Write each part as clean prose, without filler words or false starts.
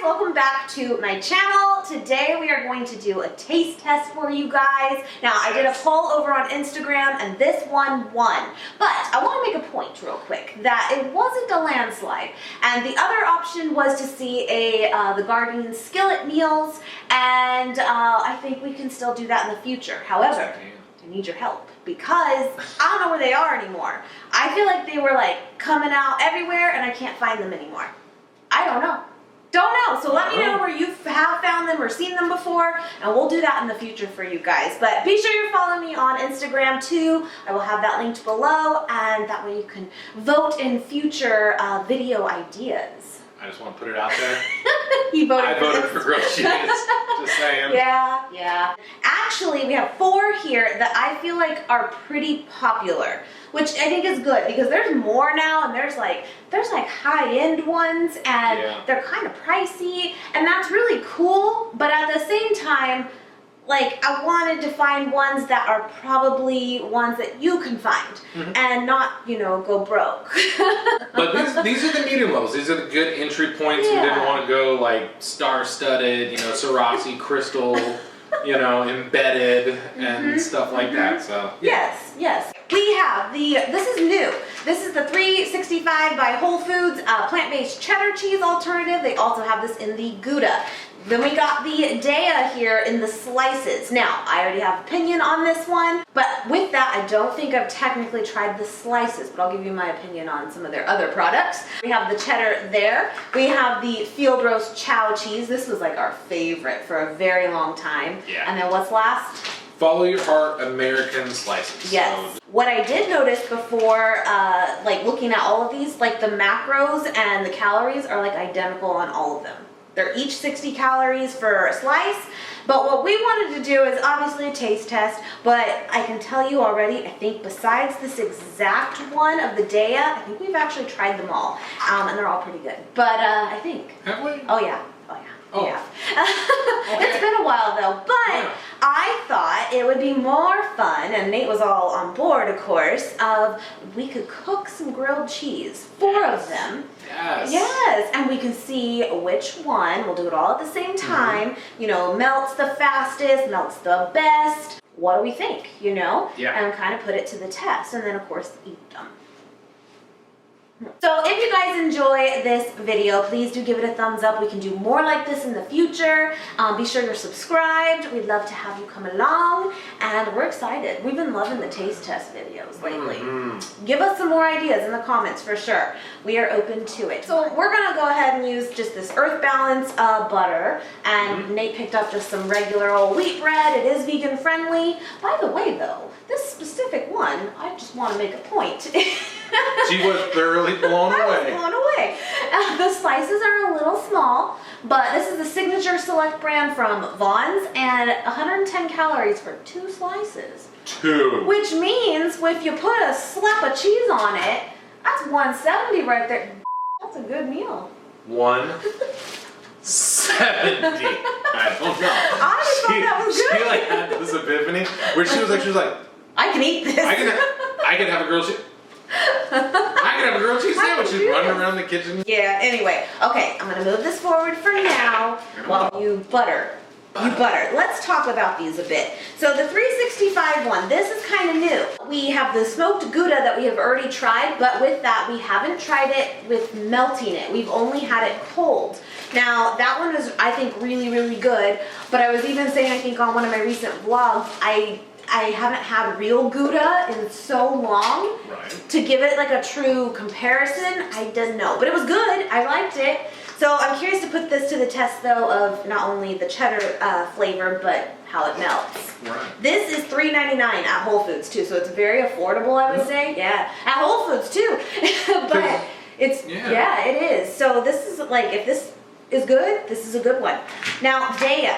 welcome back to my channel. Today we are going to do a taste test for you guys. Now I did a poll over on Instagram and this one won, but I want to make a point real quick that it wasn't a landslide, and the other option was to see the Gardein skillet meals, and I think we can still do that in the future. However, I need your help because I don't know where they are anymore. I feel like they were like coming out everywhere and I can't find them anymore. I don't know. So let me know where you have found them or seen them before, and we'll do that in the future for you guys. But be sure you're following me on Instagram too. I will have that linked below, and that way you can vote in future video ideas. I just want to put it out there. I voted for grilled cheese. Just saying. Yeah. Actually, we have 4 here that I feel like are pretty popular, which I think is good because there's more now, and there's like high-end ones, and they're kind of pricey, and that's really cool. But at the same time, like, I wanted to find ones that are probably ones that you can find and not, you know, go broke. But these are the medium levels. These are the good entry points. We didn't want to go like star-studded, you know, Swarovski crystal, you know, embedded and stuff like that. So yes. We have this is new. This is the 365 by Whole Foods plant-based cheddar cheese alternative. They also have this in the Gouda. Then we got the Dea here in the slices. Now, I already have an opinion on this one, but with that, I don't think I've technically tried the slices, but I'll give you my opinion on some of their other products. We have the cheddar there. We have the field roast chow cheese. This was like our favorite for a very long time. Yeah. And then what's last? Follow your heart American slices. Yes. So what I did notice before, like looking at all of these, like the macros and the calories are like identical on all of them. They're each 60 calories for a slice, but what we wanted to do is obviously a taste test, but I can tell you already, I think besides this exact one of the Dea, I think we've actually tried them all, and they're all pretty good. But I think... Have we? Oh yeah. Yeah. Okay. It's been a while though, but I thought it would be more fun, and Nate was all on board, of course, of we could cook some grilled cheese, 4 of them. Yes, and we can see which one, we'll do it all at the same time, you know, melts the fastest, melts the best. What do we think, you know? And kind of put it to the test, and then of course eat them. So if you guys enjoy this video, please do give it a thumbs up. We can do more like this in the future. Be sure you're subscribed. We'd love to have you come along, and we're excited. We've been loving the taste test videos lately. Give us some more ideas in the comments for sure. We are open to it. So we're gonna go ahead and use just this Earth Balance butter, and Nate picked up just some regular old wheat bread. It is vegan friendly. By the way though, this specific one, I just want to make a point. She was thoroughly blown away. I was blown away. The slices are a little small, but this is the Signature Select brand from Vaughn's, and 110 calories for 2 slices. 2. Which means if you put a slap of cheese on it, that's 170 right there. That's a good meal. 170. I don't know. I just thought that was good. She like had this epiphany where she was like, I can eat this. I can have a grilled cheese. I can have a grilled cheese sandwich. She's running around the kitchen. Yeah, anyway. Okay, I'm going to move this forward for now while you butter. Let's talk about these a bit. So the 365 one, this is kind of new. We have the smoked Gouda that we have already tried, but with that, we haven't tried it with melting it. We've only had it cold. Now, that one is, I think, really, really good, but I was even saying, I think on one of my recent vlogs, I haven't had real Gouda in so long to give it like a true comparison. I didn't know, but it was good. I liked it. So I'm curious to put this to the test though of not only the cheddar flavor, but how it melts. This is $3.99 at Whole Foods too, so it's very affordable, I would say. Yeah, at Whole Foods too. But it's, yeah, it is. So this is like, if this is good, this is a good one. Now, Dea.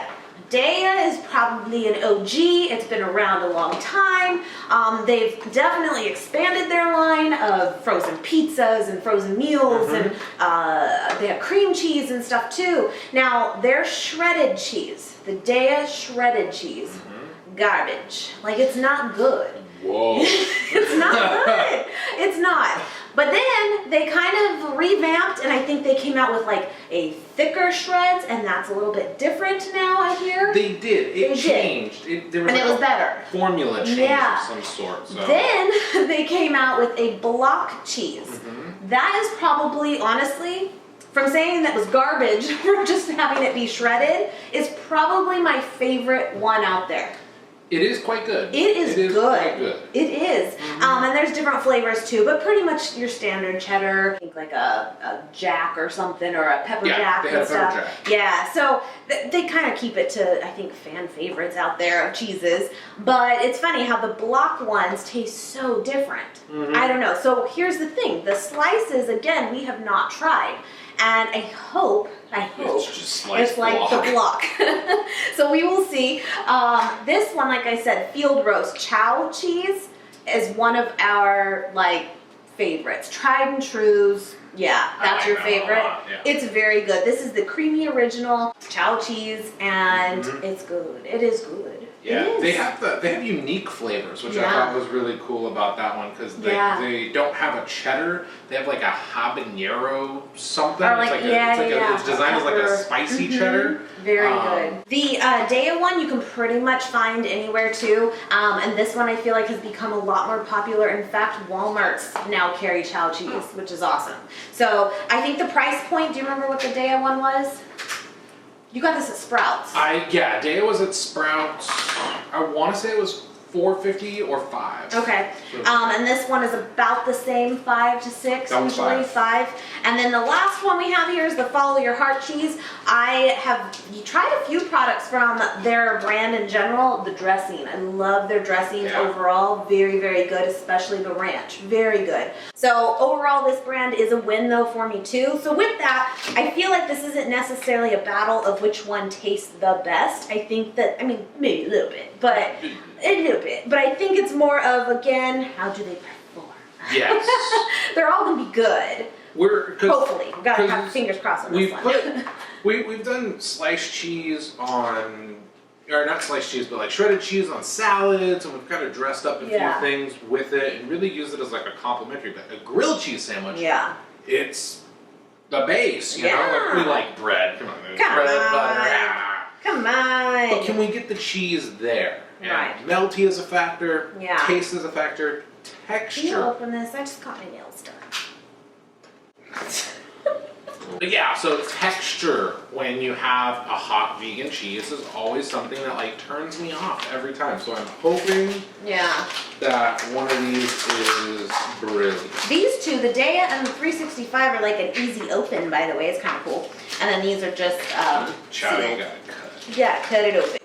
Dea is probably an OG. It's been around a long time. They've definitely expanded their line of frozen pizzas and frozen meals, and they have cream cheese and stuff too. Now, their shredded cheese, the Dea shredded cheese, garbage. Like, it's not good. Whoa. It's not good. It's not. But then they kind of revamped, and I think they came out with like a thicker shreds, and that's a little bit different now, I hear. They did. It changed. There was and it was better. Formula change of some sort. So. Then they came out with a block cheese. That is probably, honestly, from saying that was garbage for just having it be shredded, is probably my favorite one out there. It is quite good. It is good. Quite good. It is. And there's different flavors too, but pretty much your standard cheddar, I think like a jack or something, or a pepper jack they and have stuff. pepper jack. Yeah, so they kind of keep it to, I think, fan favorites out there of cheeses. But it's funny how the block ones taste so different. I don't know. So here's the thing. The slices, again, we have not tried. And I hope it's just sliced it's like block. the block. So we will see. This one, like I said, field roast chow cheese is one of our like favorites. Tried and trues. Yeah, that's your favorite. Yeah. It's very good. This is the creamy original chow cheese, and it's good. It is good. Yeah, they have unique flavors, which I thought was really cool about that one, because they don't have a cheddar. They have like a habanero something. Or like, it's designed as like a spicy cheddar. Very good. The Daya one you can pretty much find anywhere too, and this one I feel like has become a lot more popular. In fact, Walmart's now carry chow cheese, which is awesome. So I think the price point. Do you remember what the Daya one was? You got this at Sprouts. Daya was at Sprouts. I want to say it was $4.50 or $5. Okay. And this one is about the same, 5 to 6, That was usually 5. And then the last one we have here is the Follow Your Heart cheese. I have tried a few products from their brand in general. The dressing, I love their dressings overall. Very, very good, especially the ranch. Very good. So overall, this brand is a win though for me too. So with that, I feel like this isn't necessarily a battle of which one tastes the best. I think that, I mean, maybe a little bit, but a little bit. But I think it's more of, again, how do they perform? Yes. They're all gonna be good. Hopefully. We've got to have fingers crossed on this one. We've done sliced cheese on, or not sliced cheese, but like shredded cheese on salads, and we've kind of dressed up a few things with it and really used it as like a complimentary. But a grilled cheese sandwich, it's the base, you know? Like we like bread. Come on, bread, butter. Come on. But can we get the cheese there? Right. Melty is a factor. Taste is a factor. Texture. Can you open this? I just got my nails done. But yeah, so texture when you have a hot vegan cheese is always something that like turns me off every time. So I'm hoping that one of these is brilliant. These two, the Daya and the 365, are like an easy open, by the way. It's kind of cool. And then these are just Chow, sealed. you gotta cut. Yeah, cut it open.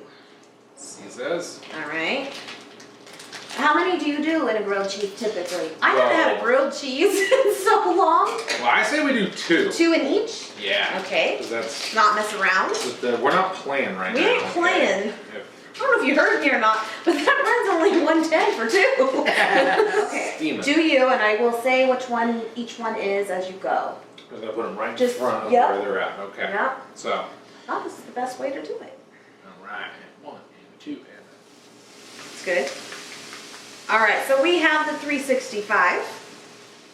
Scissors. All right. How many do you do in a grilled cheese typically? I haven't had a grilled cheese in so long. Well, I say we do 2. 2 in each? Yeah. Okay. That's not mess around. We're not playing right now. We ain't playing. I don't know if you heard me or not, but that runs only 110 for 2. Okay. Steam it. Do you, and I will say which one each one is as you go. I'm going to put them right in front of where they're at. Okay. Yep. So. Oh, this is the best way to do it. All right. 1 and 2 and. It's good. All right, so we have the 365.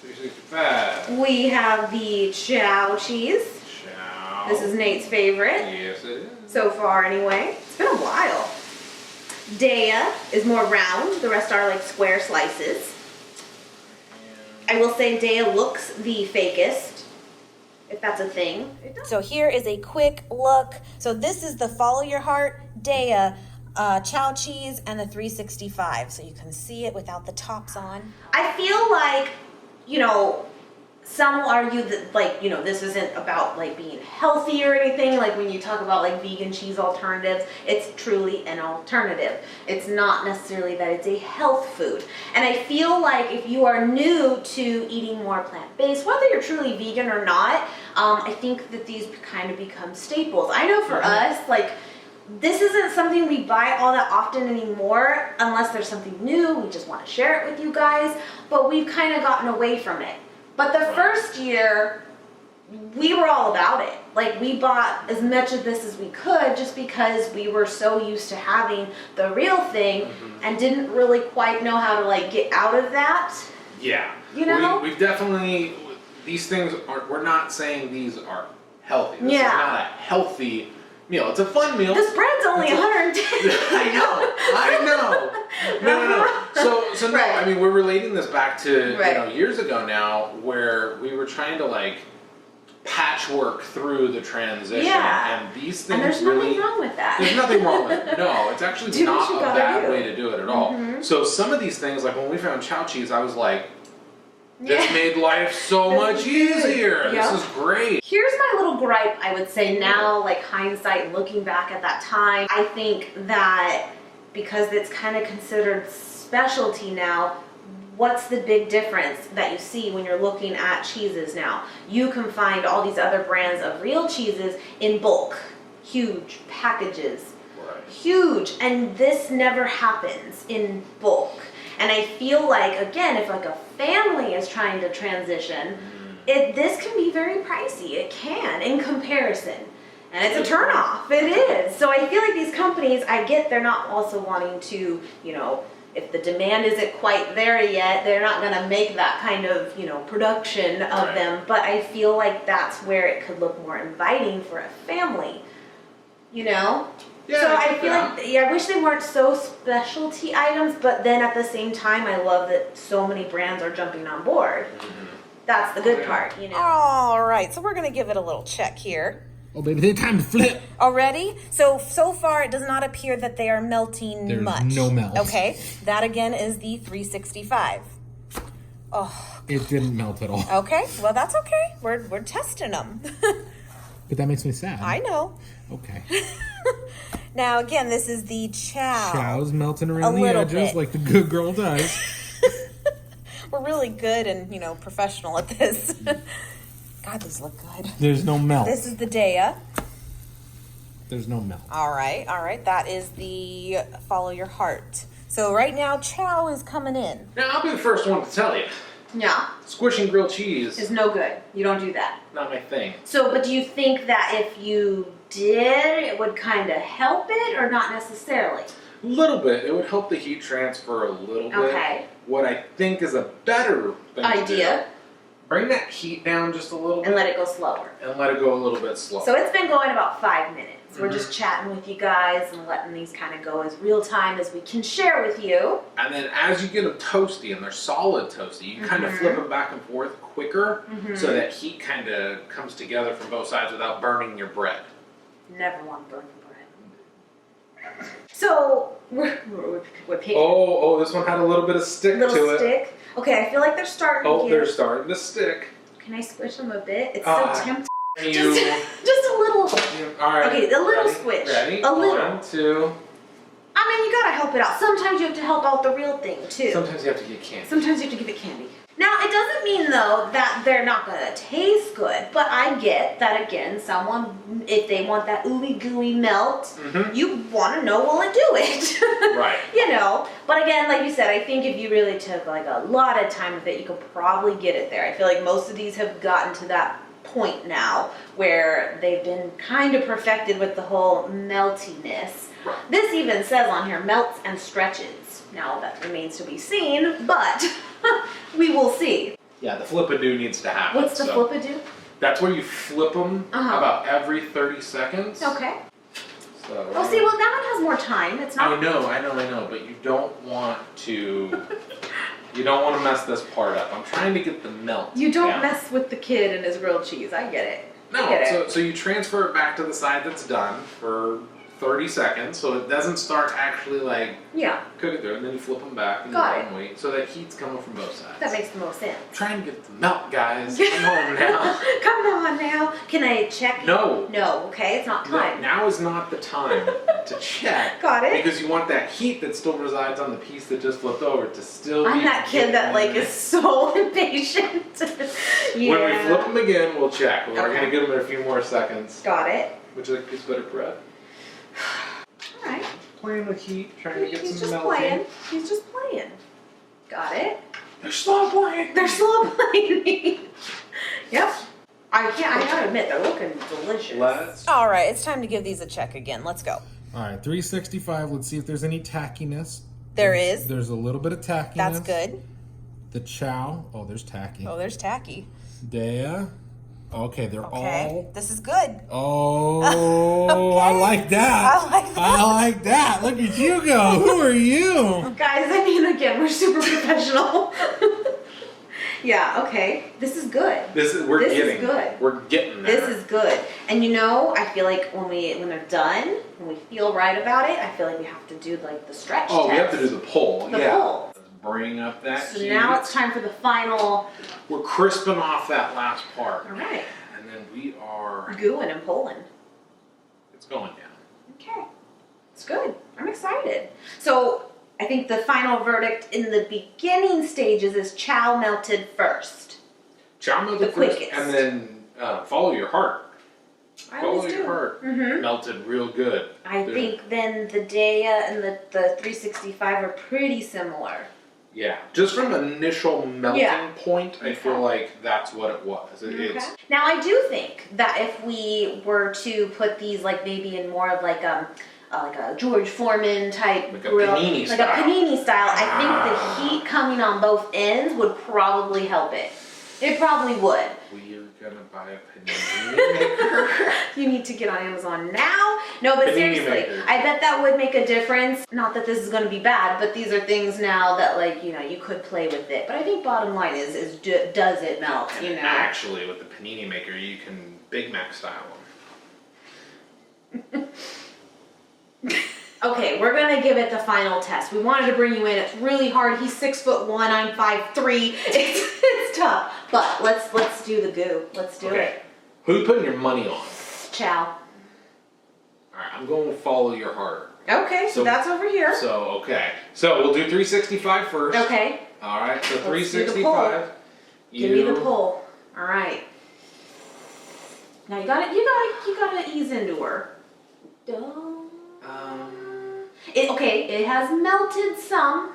365. We have the chow cheese. Chow. This is Nate's favorite. Yes, it is. So far, anyway. It's been a while. Daya is more round. The rest are like square slices. I will say Daya looks the fakest, if that's a thing. So here is a quick look. So this is the Follow Your Heart Daya chow cheese and the 365, so you can see it without the tops on. I feel like, you know, some will argue that, like, you know, this isn't about like being healthy or anything. Like when you talk about like vegan cheese alternatives, it's truly an alternative. It's not necessarily that it's a health food. And I feel like if you are new to eating more plant-based, whether you're truly vegan or not, I think that these kind of become staples. I know for us, like, this isn't something we buy all that often anymore, unless there's something new, we just want to share it with you guys, but we've kind of gotten away from it. But the first year, we were all about it. Like, we bought as much of this as we could just because we were so used to having the real thing and didn't really quite know how to like get out of that. Yeah. You know? We've definitely, these things are, we're not saying these are healthy. This Yeah. is not a healthy meal. It's a fun meal. This bread's only 110. I know. No. So no, Right. I mean, we're relating this back to, Right. years ago now, where we were trying to like patchwork through the transition. Yeah. And these things And there's really... nothing wrong with that. There's nothing wrong with it. No, it's actually Do what not you a gotta bad do. way to do it at all. Mhm. So some of these things, like when we found chow cheese, I was like, this Yeah. made life so This much is good. easier. Yep. This is great. Here's my little gripe, I would say now, like hindsight, looking back at that time. I think that because it's kind of considered specialty now, what's the big difference that you see when you're looking at cheeses now? You can find all these other brands of real cheeses in bulk, huge packages, Right. huge, and this never happens in bulk. And I feel like, again, if like a family is trying to transition, this can be very pricey. It can, in comparison. And it's a turnoff. It is. So I feel like these companies, I get they're not also wanting to, if the demand isn't quite there yet, they're not going to make that kind of, production of Right. them. But I feel like that's where it could look more inviting for a family, Yeah, So I feel yeah. like, I wish they weren't so specialty items, but then at the same time, I love that so many brands are jumping on board. That's the good part, All right, so we're gonna give it a little check here. Oh, baby, it's time to flip. Already? So far it does not appear that they are melting There's much. no melt. Okay, that again is the 365. Oh, It didn't melt at all. okay, well that's okay. We're testing them. But that makes me sad. I know. Okay. Now again, this is the chow. Chow's melting around A the little edges bit. like the good girl does. We're really good and, professional at this. God, these look good. There's no melt. This is the Daya. There's no melt. All right. That is the Follow Your Heart. So right now, chow is coming in. Now, I'll be the first one to tell you. Yeah. Squishing grilled cheese Is no good. You don't do that. not my thing. So, but do you think that if you did, it would kind of help it or not necessarily? A little bit. It would help the heat transfer a little bit. Okay. What I think is a better thing to Idea. do, bring that heat down just a little And bit let it go slower. and let it go a little bit slower. So it's been going about 5 minutes. We're just chatting with you guys and letting these kind of go as real time as we can share with you. And then as you get them toasty, and they're solid toasty, you kind of flip them back and forth quicker so that heat kind of comes together from both sides without burning your bread. Never want to burn bread. So we're picking Oh, this one had a little bit of stick little to it. stick. Okay, I feel like they're starting Oh, here. they're starting to stick. Can I squish them a bit? It's Ah, so tempting. You, Just a little. all right. Okay, a little ready? squish. Ready? A little. 1, 2. I mean, you gotta help it out. Sometimes you have to help out the real thing too. Sometimes you have to get candy. Sometimes you have to give it candy. Now, it doesn't mean though that they're not gonna taste good, but I get that again, someone, if they want that ooey gooey melt, you wanna know, will it do it? Right. But again, like you said, I think if you really took like a lot of time with it, you could probably get it there. I feel like most of these have gotten to that point now where they've been kind of perfected with the whole meltiness. This even says on here, melts and stretches. Now that remains to be seen, but we will see. Yeah, the flip-a-do needs to happen. What's the so flip-a-do? That's where you flip them about every 30 seconds. Okay. So, Oh, see, well, that one has more time. It's not. I know, but you don't want to. You don't want to mess this part up. I'm trying to get the melt. You don't down. mess with the kid and his grilled cheese. I get it. No, I get it. so you transfer it back to the side that's done for 30 seconds, so it doesn't start actually like Yeah, cooking through, and then you flip them back and Got you it. let them wait, so that heat's coming from both sides. that makes the most sense. I'm trying to get the melt, guys. Come on now. Come on now. Can I check? No. No, okay, it's not time. Now is not the time to check. Got it. Because you want that heat that still resides on the piece that just flipped over to still be I'm that kid that like getting- is so impatient. Yeah. When we flip them again, we'll check. We're Okay. going to give them a few more seconds. Got it. Would you like a piece of better bread? All right. Playing with heat, trying to get He's some just melting. playing. He's just playing. Got it. They're slow playing. They're slow playing. Yep. I gotta admit, they're looking delicious. Let's. All right, it's time to give these a check again. Let's go. All right, 365. Let's see if there's any tackiness. There is. There's a little bit of tackiness. That's good. The chow. Oh, there's tacky. Oh, there's tacky. Dea. Okay, they're all. This is good. Oh, I like that. I like that. I like that. Look at you go. Who are you? Guys, I mean, again, we're super professional. Yeah, okay. This is good. We're This is getting good. We're getting there. This is good. And you know, I feel like when they're done, when we feel right about it, I feel like we have to do like the stretch Oh, test. we have to do the pull. The yeah. pull. Let's bring up that So heat. now it's time for the final. We're crisping off that last part. All right. And then we are. Gooing and pulling. It's going down. Okay. It's good. I'm excited. So I think the final verdict in the beginning stages is chow melted first. Chow melted The first, quickest. and then follow your heart. I Follow always your do. heart. Mm-hmm. Melted real good. I think then the Dea and the 365 are pretty similar. Yeah. Just from initial melting Yeah. point, I feel like that's what it was. It's Now I do think that if we were to put these like maybe in more of like a George Foreman type Like a grill, panini like style. a panini style, I think the heat coming on both ends would probably help it. It probably would. we're gonna buy a panini maker. You need to get on Amazon now. No, but Panini seriously, maker. I bet that would make a difference. Not that this is going to be bad, but these are things now that like, you know, you could play with it. But I think bottom line is does it melt, you know? Actually, with the panini maker, you can Big Mac style them. Okay, we're gonna give it the final test. We wanted to bring you in. It's really hard. He's 6'1", I'm 5'3". It's tough. But let's do the goo. Let's do it. Who you putting your money on? Chow. Alright, I'm going to follow your heart. Okay, so that's over here. So we'll do 365 first. Okay. Alright, so Let's do the 365. Give me the pull. All right. Now you gotta ease into her. It has melted some,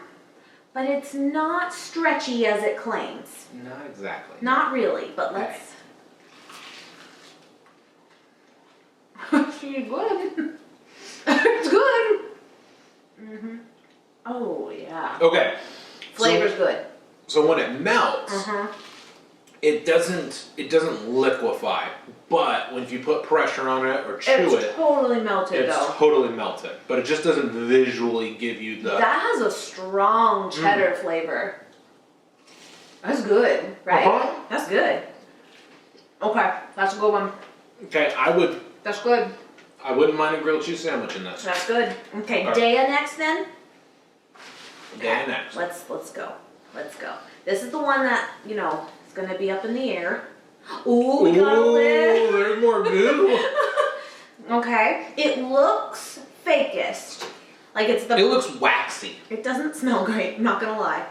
but it's not stretchy as it claims. Not exactly. Not really, but Okay. let's. She's good. It's good. Mhm. Oh yeah. Okay. Flavor's good. So when it melts, it doesn't liquefy. But when you put pressure on it or chew It's totally melted it's though. totally melted. But it just doesn't visually give you the. That has a strong cheddar flavor. That's good, right? Uh-huh. That's good. Okay, that's a good one. Okay, That's good. I wouldn't mind a grilled cheese sandwich in this. That's good. Okay, Okay. Dea next then. Okay, next. Let's go. Let's go. This is the one that, you know, is gonna be up in the air. Ooh, we got a lid. There's more goo. Okay. It looks fakest. Like it's the It looks waxy. It doesn't smell great, I'm not gonna lie.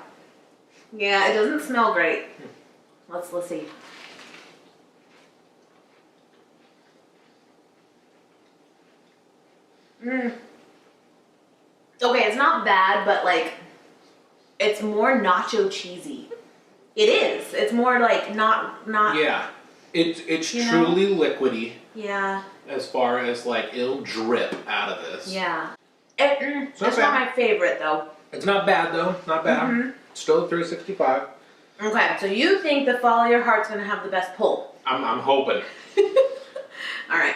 Yeah, it doesn't smell great. Let's see. Okay, it's not bad, but like, it's more nacho cheesy. It is. It's more like not. Yeah. It's You know? truly liquidy Yeah. as far as like it'll drip out of this. Yeah. It's not It's not bad. my favorite though. It's not bad though. Not bad. Mm-hmm. Still 365. Okay, so you think the Follow Your Heart's gonna have the best pull? I'm hoping. All right.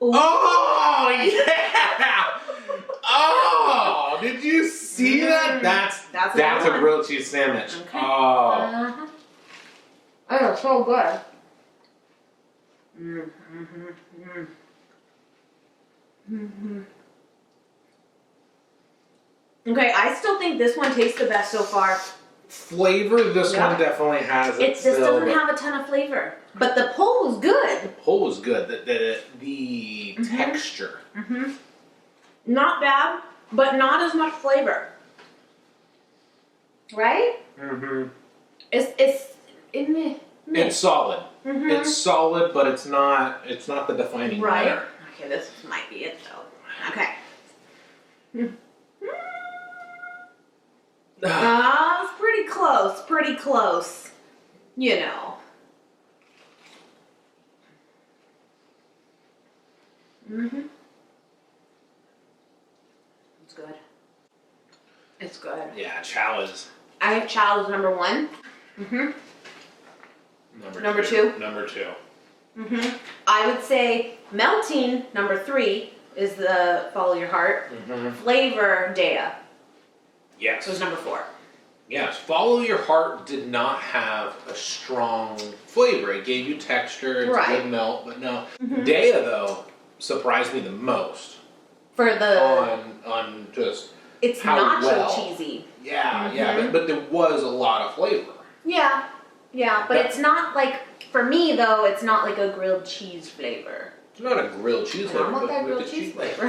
Ooh. Oh yeah! Oh, did you see that? That's That's a good a one. grilled cheese sandwich. Okay. Oh. Oh, it's so good. Okay, I still think this one tastes the best so far. Flavor, this Yeah. one definitely has It just still, doesn't but have a ton of flavor. But the pull was good. pull was good. The texture. Not bad, but not as much flavor. Right? Mm-hmm. It's in the It's solid. It's solid, but it's not the defining right. matter. Okay, this might be it though. Okay. It's pretty close. Pretty close. You know. It's good. It's It's good. Yeah, chow is I have chow as number 1. Number two. Number 2. I would say melting, number 3, is the follow your heart. Flavor, Dea, Yes. was number 4. Yes. Follow your heart did not have a strong flavor. It gave you texture. It's Right. a good melt, but no. Dea though surprised me the most For the, on just it's how nacho well. cheesy. yeah, but there was a lot of flavor. Yeah, but That- it's not like, for me though, it's not like a grilled cheese flavor. It's not a grilled cheese I flavor. don't want but that with grilled the cheese cheese flavor.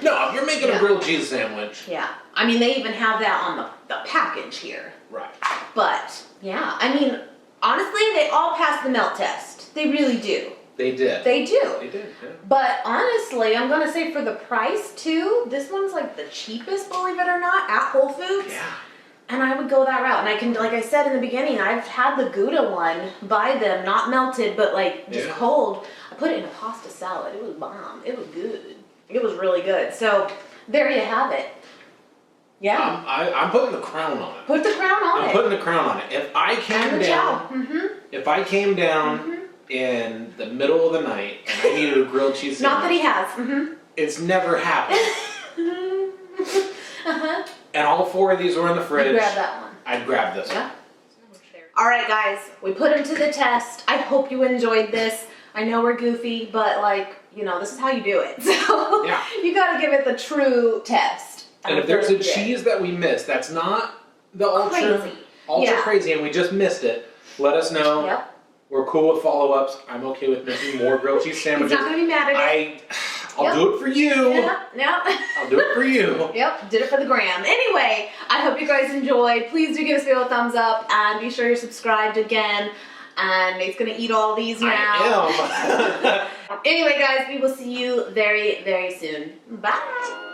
No, if you're making Yeah. a grilled cheese sandwich, Yeah, I mean, they even have that on the package here. right. But, yeah, I mean, honestly, they all pass the melt test. They really do. They did. They do. They did, yeah. But honestly, I'm gonna say for the price too, this one's like the cheapest, believe it or not, at Whole Foods. Yeah. And I would go that route. And I can, like I said in the beginning, I've had the Gouda one by them, not melted, but like just Yeah. cold. I put it in a pasta salad. It was bomb. It was good. It was really good. So there you have it. Yeah. I'm putting the crown on it. Put the crown on I'm it. putting the crown on it. If I And came the down, chow. if I came down in the middle of the night and I needed a grilled cheese sandwich, Not that he has. it's never happened. Uh-huh. And all 4 of these were in the fridge. Grab that one. I'd grab this one. Yeah. All right, guys, we put them to the test. I hope you enjoyed this. I know we're goofy, but like, you know, this is how you do it. So Yeah. you got to give it the true test. And if there's a cheese that we missed, that's not the ultra Crazy. ultra Yeah. crazy, and we just missed it, let us know. Yep. We're cool with follow-ups. I'm okay with missing more grilled cheese He's sandwiches. not going to be mad at it. I'll Yep. do it for you. Yeah. I'll do it for you. Yep, did it for the gram. Anyway, I hope you guys enjoyed. Please do give us a thumbs up and be sure you're subscribed again. And it's gonna eat all these now. I am. Anyway, guys, we will see you very, very soon. Bye.